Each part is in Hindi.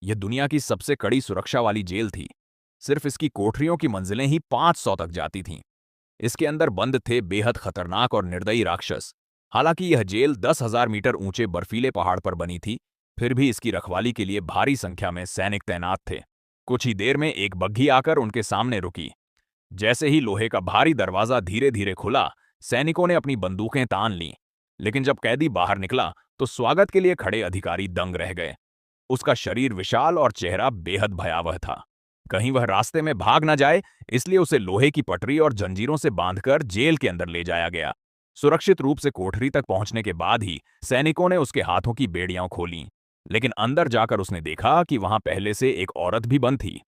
यह दुनिया की सबसे कड़ी सुरक्षा वाली जेल थी। सिर्फ इसकी कोठरियों की मंजिलें ही 500 तक जाती थीं। इसके अंदर बंद थे बेहद खतरनाक और निर्दयी राक्षस। हालांकि यह जेल 10,000 मीटर ऊंचे बर्फीले पहाड़ पर बनी थी, फिर भी इसकी रखवाली के लिए भारी संख्या में सैनिक तैनात थे। कुछ ही देर में एक बग्घी आकर उनके सामने रुकी। जैसे ही लोहे का भारी दरवाजा धीरे धीरे खुला, सैनिकों ने अपनी बंदूकें तान लीं। लेकिन जब कैदी बाहर निकला तो स्वागत के लिए खड़े अधिकारी दंग रह गए। उसका शरीर विशाल और चेहरा बेहद भयावह था। कहीं वह रास्ते में भाग न जाए, इसलिए उसे लोहे की पटरी और जंजीरों से बांधकर जेल के अंदर ले जाया गया। सुरक्षित रूप से कोठरी तक पहुंचने के बाद ही सैनिकों ने उसके हाथों की बेड़ियां खोलीं। लेकिन अंदर जाकर उसने देखा कि वहां पहले से एक औरत भी बंद थी।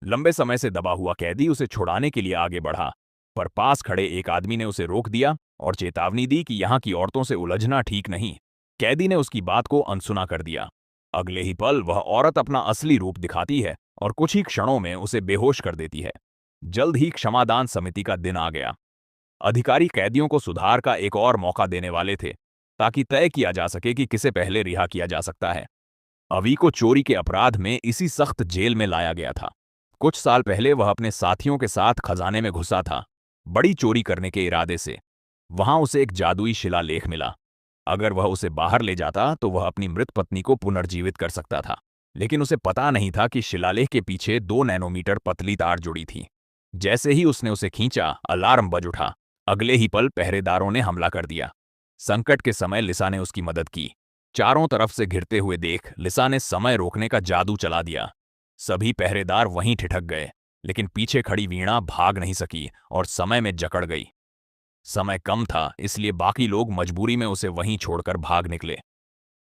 लंबे समय से दबा हुआ कैदी उसे छुड़ाने के लिए आगे बढ़ा, पर पास खड़े एक आदमी ने उसे रोक दिया और चेतावनी दी कि यहाँ की औरतों से उलझना ठीक नहीं। कैदी ने उसकी बात को अनसुना कर दिया। अगले ही पल वह औरत अपना असली रूप दिखाती है और कुछ ही क्षणों में उसे बेहोश कर देती है। जल्द ही क्षमादान समिति का दिन आ गया। अधिकारी कैदियों को सुधार का एक और मौका देने वाले थे, ताकि तय किया जा सके कि किसे पहले रिहा किया जा सकता है। अवी को चोरी के अपराध में इसी सख्त जेल में लाया गया था। कुछ साल पहले वह अपने साथियों के साथ खजाने में घुसा था, बड़ी चोरी करने के इरादे से। वहां उसे एक जादुई शिलालेख मिला। अगर वह उसे बाहर ले जाता तो वह अपनी मृत पत्नी को पुनर्जीवित कर सकता था। लेकिन उसे पता नहीं था कि शिलालेख के पीछे 2 नैनोमीटर पतली तार जुड़ी थी। जैसे ही उसने उसे खींचा, अलार्म बज उठा। अगले ही पल पहरेदारों ने हमला कर दिया। संकट के समय लिसा ने उसकी मदद की। चारों तरफ से घिरते हुए देख लिसा ने समय रोकने का जादू चला दिया। सभी पहरेदार वहीं ठिठक गए, लेकिन पीछे खड़ी वीणा भाग नहीं सकी और समय में जकड़ गई। समय कम था, इसलिए बाकी लोग मजबूरी में उसे वहीं छोड़कर भाग निकले।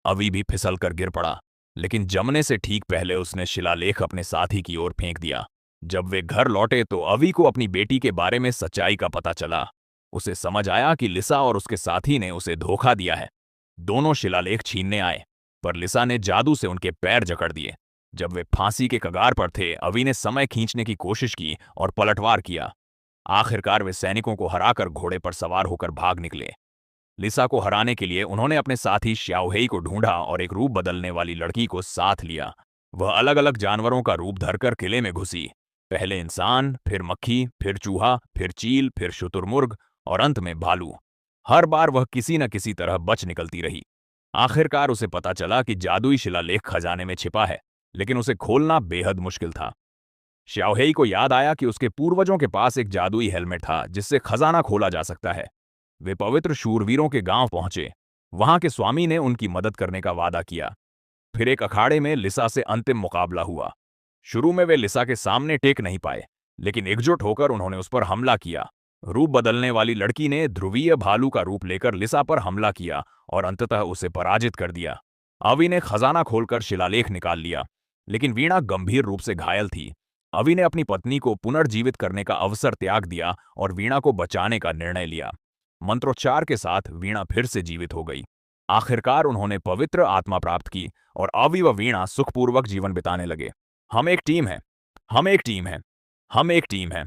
अवी भी फिसल कर गिर पड़ा, लेकिन जमने से ठीक पहले उसने शिलालेख अपने साथी की ओर फेंक दिया। जब वे घर लौटे तो अवी को अपनी बेटी के बारे में सच्चाई का पता चला। उसे समझ आया कि लिसा और उसके साथी ने उसे धोखा दिया है। दोनों शिलालेख छीनने आए, पर लिसा ने जादू से उनके पैर जकड़ दिए। जब वे फांसी के कगार पर थे, अवी ने समय खींचने की कोशिश की और पलटवार किया। आखिरकार वे सैनिकों को हराकर घोड़े पर सवार होकर भाग निकले। लिसा को हराने के लिए उन्होंने अपने साथी श्याओहेई को ढूंढा और एक रूप बदलने वाली लड़की को साथ लिया। वह अलग अलग जानवरों का रूप धरकर किले में घुसी। पहले इंसान, फिर मक्खी, फिर चूहा, फिर चील, फिर शुतुरमुर्ग और अंत में भालू। हर बार वह किसी न किसी तरह बच निकलती रही। आखिरकार उसे पता चला कि जादुई शिलालेख खजाने में छिपा है, लेकिन उसे खोलना बेहद मुश्किल था। श्याओहेई को याद आया कि उसके पूर्वजों के पास एक जादुई हेलमेट था जिससे खजाना खोला जा सकता है। वे पवित्र शूरवीरों के गांव पहुंचे। वहां के स्वामी ने उनकी मदद करने का वादा किया। फिर एक अखाड़े में लिसा से अंतिम मुकाबला हुआ। शुरू में वे लिसा के सामने टेक नहीं पाए, लेकिन एकजुट होकर उन्होंने उस पर हमला किया। रूप बदलने वाली लड़की ने ध्रुवीय भालू का रूप लेकर लिसा पर हमला किया और अंततः उसे पराजित कर दिया। अवी ने खजाना खोलकर शिलालेख निकाल लिया, लेकिन वीणा गंभीर रूप से घायल थी। अवी ने अपनी पत्नी को पुनर्जीवित करने का अवसर त्याग दिया और वीणा को बचाने का निर्णय लिया। मंत्रोच्चार के साथ वीणा फिर से जीवित हो गई। आखिरकार उन्होंने पवित्र आत्मा प्राप्त की और अवी व वीणा सुखपूर्वक जीवन बिताने लगे। हम एक टीम है, हम एक टीम है, हम एक टीम है।